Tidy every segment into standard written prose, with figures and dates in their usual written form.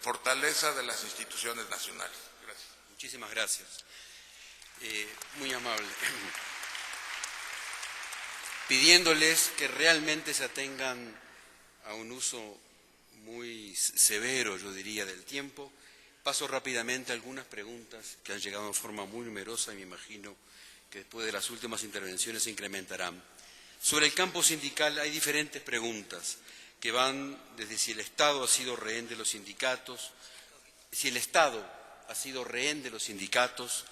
fortaleza de las instituciones nacionales. Gracias. Muchísimas gracias. Muy amable. Pidiéndoles que realmente se atengan a un uso muy severo, yo diría, del tiempo, paso rápidamente a algunas preguntas que han llegado en forma muy numerosa y me imagino que después de las últimas intervenciones se incrementarán. Sobre el campo sindical hay diferentes preguntas que van desde si el Estado ha sido rehén de los sindicatos, si el Estado ha sido rehén de los sindicatos,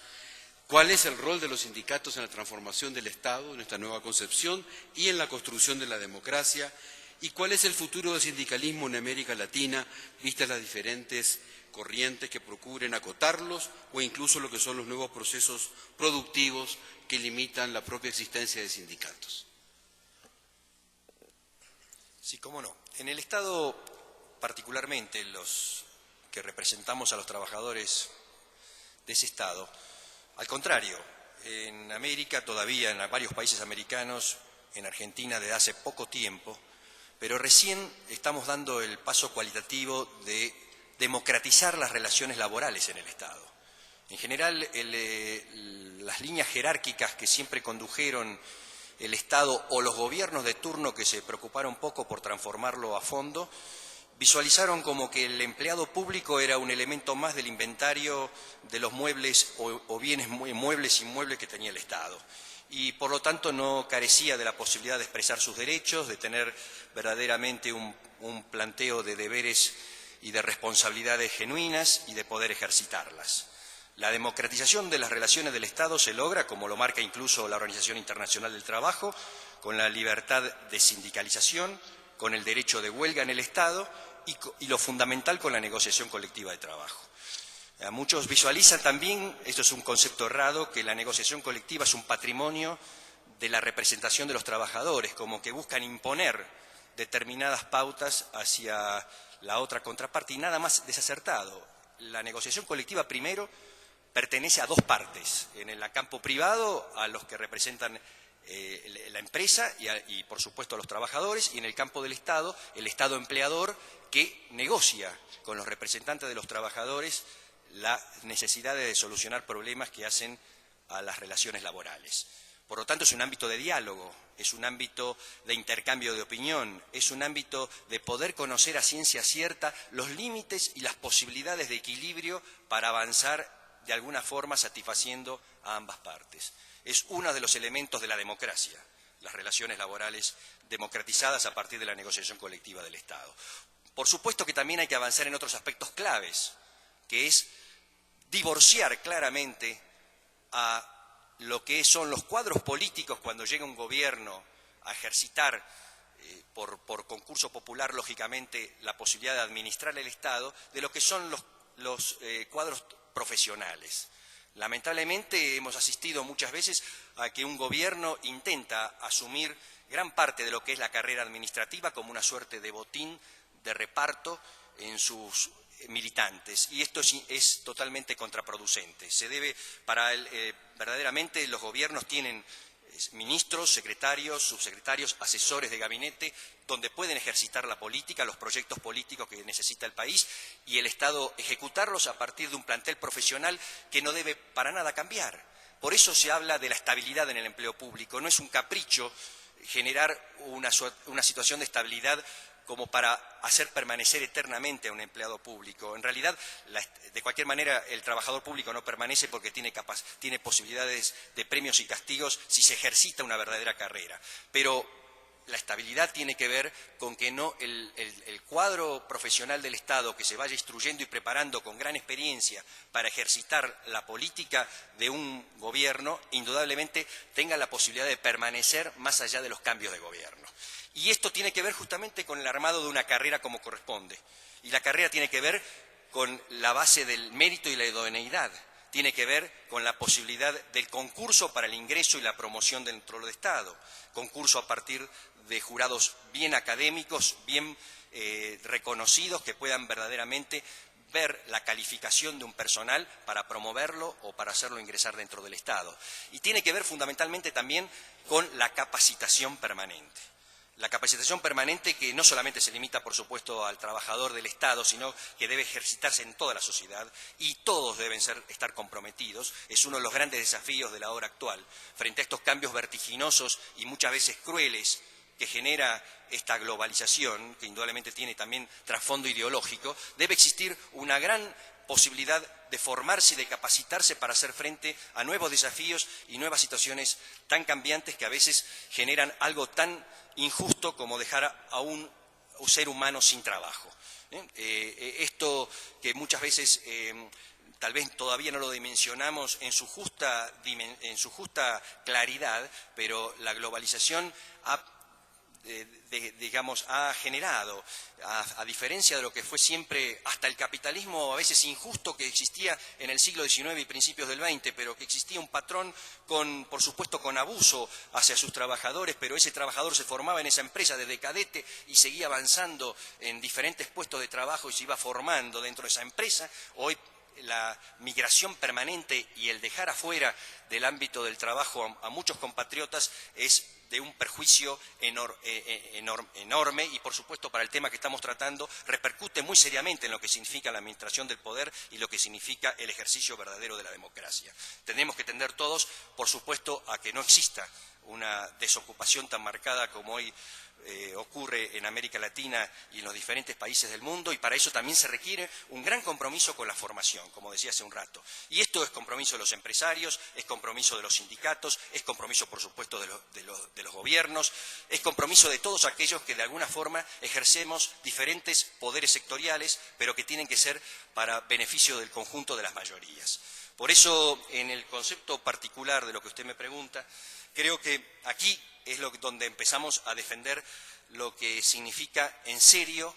cuál es el rol de los sindicatos en la transformación del Estado, en esta nueva concepción y en la construcción de la democracia, y cuál es el futuro del sindicalismo en América Latina, vistas las diferentes corrientes que procuren acotarlos o incluso lo que son los nuevos procesos productivos que limitan la propia existencia de sindicatos. Sí, cómo no. En el Estado, particularmente los que representamos a los trabajadores de ese Estado, al contrario, en América todavía, en varios países americanos, en Argentina desde hace poco tiempo, pero recién estamos dando el paso cualitativo de democratizar las relaciones laborales en el Estado. En general, las líneas jerárquicas que siempre condujeron el Estado o los gobiernos de turno que se preocuparon poco por transformarlo a fondo, visualizaron como que el empleado público era un elemento más del inventario de los muebles o bienes muebles e inmuebles que tenía el Estado. Y por lo tanto no carecía de la posibilidad de expresar sus derechos, de tener verdaderamente un planteo de deberes y de responsabilidades genuinas y de poder ejercitarlas. La democratización de las relaciones del Estado se logra, como lo marca incluso la Organización Internacional del Trabajo, con la libertad de sindicalización, con el derecho de huelga en el Estado y lo fundamental con la negociación colectiva de trabajo. Muchos visualizan también, esto es un concepto errado, que la negociación colectiva es un patrimonio de la representación de los trabajadores, como que buscan imponer determinadas pautas hacia la otra contraparte y nada más desacertado. La negociación colectiva primero pertenece a dos partes, en el campo privado a los que representan la empresa y por supuesto a los trabajadores, y en el campo del Estado, el Estado empleador que negocia con los representantes de los trabajadores la necesidad de solucionar problemas que hacen a las relaciones laborales. Por lo tanto, es un ámbito de diálogo, es un ámbito de intercambio de opinión, es un ámbito de poder conocer a ciencia cierta los límites y las posibilidades de equilibrio para avanzar de alguna forma satisfaciendo a ambas partes. Es uno de los elementos de la democracia, las relaciones laborales democratizadas a partir de la negociación colectiva del Estado. Por supuesto que también hay que avanzar en otros aspectos claves, que es divorciar claramente a lo que son los cuadros políticos cuando llega un gobierno a ejercitar por concurso popular, lógicamente, la posibilidad de administrar el Estado, de lo que son los cuadros profesionales. Lamentablemente hemos asistido muchas veces a que un gobierno intenta asumir gran parte de lo que es la carrera administrativa como una suerte de botín, de reparto en sus militantes, y esto es totalmente contraproducente. Se debe, verdaderamente los gobiernos tienen ministros, secretarios, subsecretarios, asesores de gabinete, donde pueden ejercitar la política, los proyectos políticos que necesita el país, y el Estado ejecutarlos a partir de un plantel profesional que no debe para nada cambiar. Por eso se habla de la estabilidad en el empleo público. No es un capricho generar una situación de estabilidad como para hacer permanecer eternamente a un empleado público. En realidad, de cualquier manera, el trabajador público no permanece porque tiene posibilidades de premios y castigos si se ejercita una verdadera carrera. Pero la estabilidad tiene que ver con que no el cuadro profesional del Estado que se vaya instruyendo y preparando con gran experiencia para ejercitar la política de un gobierno, indudablemente tenga la posibilidad de permanecer más allá de los cambios de gobierno. Y esto tiene que ver justamente con el armado de una carrera como corresponde. Y la carrera tiene que ver con la base del mérito y la idoneidad. Tiene que ver con la posibilidad del concurso para el ingreso y la promoción dentro del Estado. Concurso a partir de jurados bien académicos, bien reconocidos, que puedan verdaderamente ver la calificación de un personal para promoverlo o para hacerlo ingresar dentro del Estado. Y tiene que ver fundamentalmente también con la capacitación permanente. La capacitación permanente, que no solamente se limita, por supuesto, al trabajador del Estado, sino que debe ejercitarse en toda la sociedad, y todos deben estar comprometidos, es uno de los grandes desafíos de la hora actual. Frente a estos cambios vertiginosos y muchas veces crueles que genera esta globalización, que indudablemente tiene también trasfondo ideológico, debe existir una gran posibilidad de formarse y de capacitarse para hacer frente a nuevos desafíos y nuevas situaciones tan cambiantes que a veces generan algo tan injusto como dejar a un ser humano sin trabajo. Esto que muchas veces tal vez todavía no lo dimensionamos en su justa claridad, pero la globalización ha generado, a diferencia de lo que fue siempre hasta el capitalismo a veces injusto que existía en el siglo XIX y principios del XX, pero que existía un patrón por supuesto con abuso hacia sus trabajadores, pero ese trabajador se formaba en esa empresa desde cadete y seguía avanzando en diferentes puestos de trabajo y se iba formando dentro de esa empresa. Hoy la migración permanente y el dejar afuera del ámbito del trabajo a muchos compatriotas es de un perjuicio enorme y, por supuesto, para el tema que estamos tratando, repercute muy seriamente en lo que significa la administración del poder y lo que significa el ejercicio verdadero de la democracia. Tenemos que tender todos, por supuesto, a que no exista una desocupación tan marcada como hoy ocurre en América Latina y en los diferentes países del mundo, y para eso también se requiere un gran compromiso con la formación, como decía hace un rato. Y esto es compromiso de los empresarios, es compromiso de los sindicatos, es compromiso, por supuesto, de los gobiernos, es compromiso de todos aquellos que de alguna forma ejercemos diferentes poderes sectoriales, pero que tienen que ser para beneficio del conjunto de las mayorías. Por eso, en el concepto particular de lo que usted me pregunta, creo que aquí es donde empezamos a defender lo que significa en serio,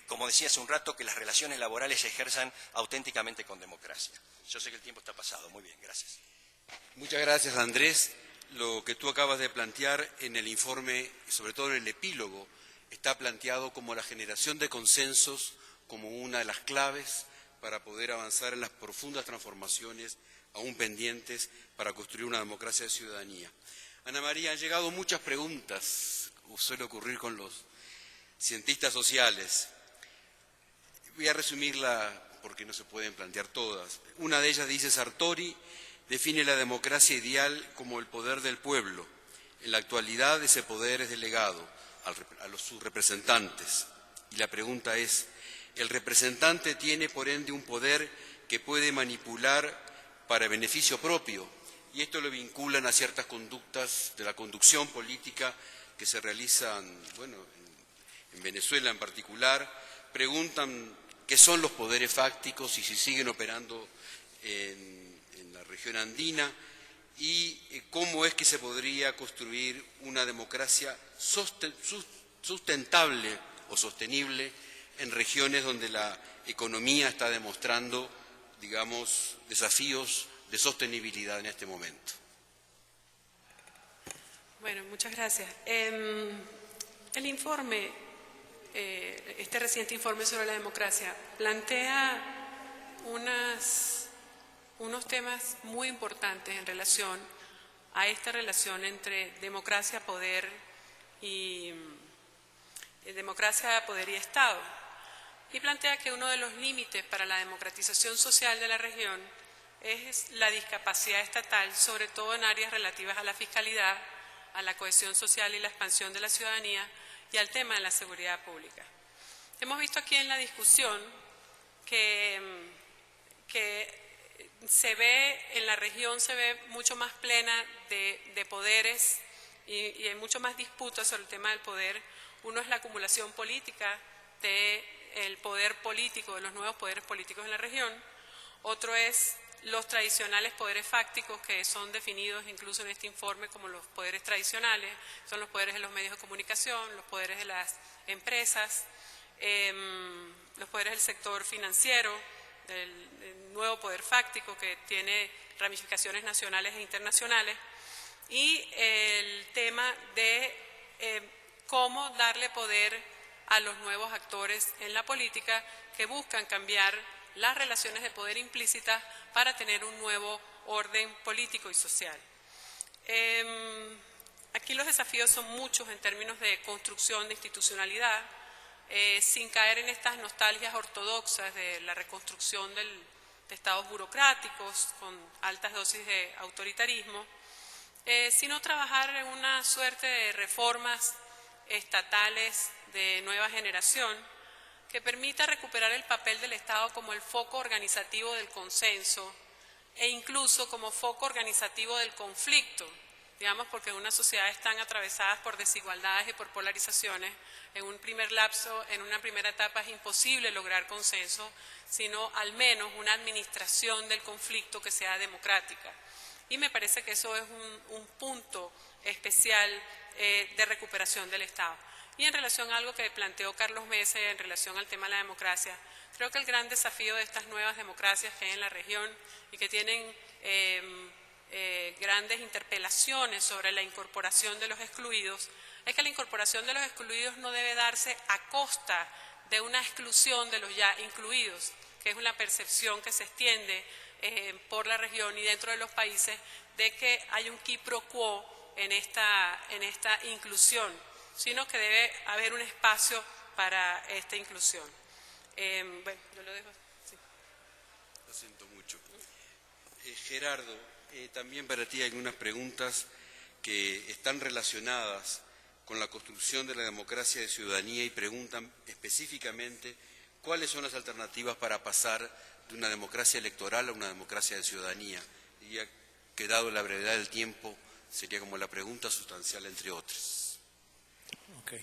como decía hace un rato, que las relaciones laborales se ejerzan auténticamente con democracia. Yo sé que el tiempo está pasado. Muy bien, gracias. Muchas gracias, Andrés. Lo que tú acabas de plantear en el informe, sobre todo en el epílogo, está planteado como la generación de consensos, como una de las claves para poder avanzar en las profundas transformaciones aún pendientes para construir una democracia de ciudadanía. Ana María, han llegado muchas preguntas, como suele ocurrir con los cientistas sociales. Voy a resumirla porque no se pueden plantear todas. Una de ellas dice: Sartori define la democracia ideal como el poder del pueblo. En la actualidad ese poder es delegado a sus representantes. Y la pregunta es: ¿el representante tiene por ende un poder que puede manipular para beneficio propio? Y esto lo vinculan a ciertas conductas de la conducción política que se realizan, bueno, en Venezuela en particular. Preguntan qué son los poderes fácticos y si siguen operando en la región andina, y cómo es que se podría construir una democracia sustentable o sostenible en regiones donde la economía está demostrando, digamos, desafíos de sostenibilidad en este momento. Bueno, muchas gracias. El informe, este reciente informe sobre la democracia, plantea unos temas muy importantes en relación a esta relación entre democracia, poder y Estado. Y plantea que uno de los límites para la democratización social de la región es la discapacidad estatal, sobre todo en áreas relativas a la fiscalidad, a la cohesión social y la expansión de la ciudadanía y al tema de la seguridad pública. Hemos visto aquí en la discusión que se ve, en la región se ve mucho más plena de poderes y hay mucho más disputas sobre el tema del poder. Uno es la acumulación política del poder político, de los nuevos poderes políticos en la región. Otro es los tradicionales poderes fácticos, que son definidos incluso en este informe como los poderes tradicionales, son los poderes de los medios de comunicación, los poderes de las empresas, los poderes del sector financiero, el nuevo poder fáctico que tiene ramificaciones nacionales e internacionales, y el tema de cómo darle poder a los nuevos actores en la política que buscan cambiar las relaciones de poder implícitas para tener un nuevo orden político y social. aquí los desafíos son muchos en términos de construcción de institucionalidad, sin caer en estas nostalgias ortodoxas de la reconstrucción de estados burocráticos con altas dosis de autoritarismo, sino trabajar en una suerte de reformas estatales de nueva generación que permita recuperar el papel del Estado como el foco organizativo del consenso e incluso como foco organizativo del conflicto, digamos, porque en una sociedad están atravesadas por desigualdades y por polarizaciones. En un primer lapso, en una primera etapa es imposible lograr consenso, sino al menos una administración del conflicto que sea democrática. Y me parece que eso es un punto especial de recuperación del Estado. Y en relación a algo que planteó Carlos Mesa en relación al tema de la democracia, creo que el gran desafío de estas nuevas democracias que hay en la región y que tienen grandes interpelaciones sobre la incorporación de los excluidos, es que la incorporación de los excluidos no debe darse a costa de una exclusión de los ya incluidos, que es una percepción que se extiende por la región y dentro de los países de que hay un qui pro quo en esta inclusión, sino que debe haber un espacio para esta inclusión. Bueno, yo lo dejo. Sí. Lo siento mucho. Gerardo, también para ti hay algunas preguntas que están relacionadas con la construcción de la democracia de ciudadanía y preguntan específicamente cuáles son las alternativas para pasar de una democracia electoral a una democracia de ciudadanía. Diría que dado la brevedad del tiempo sería como la pregunta sustancial entre otras. Okay.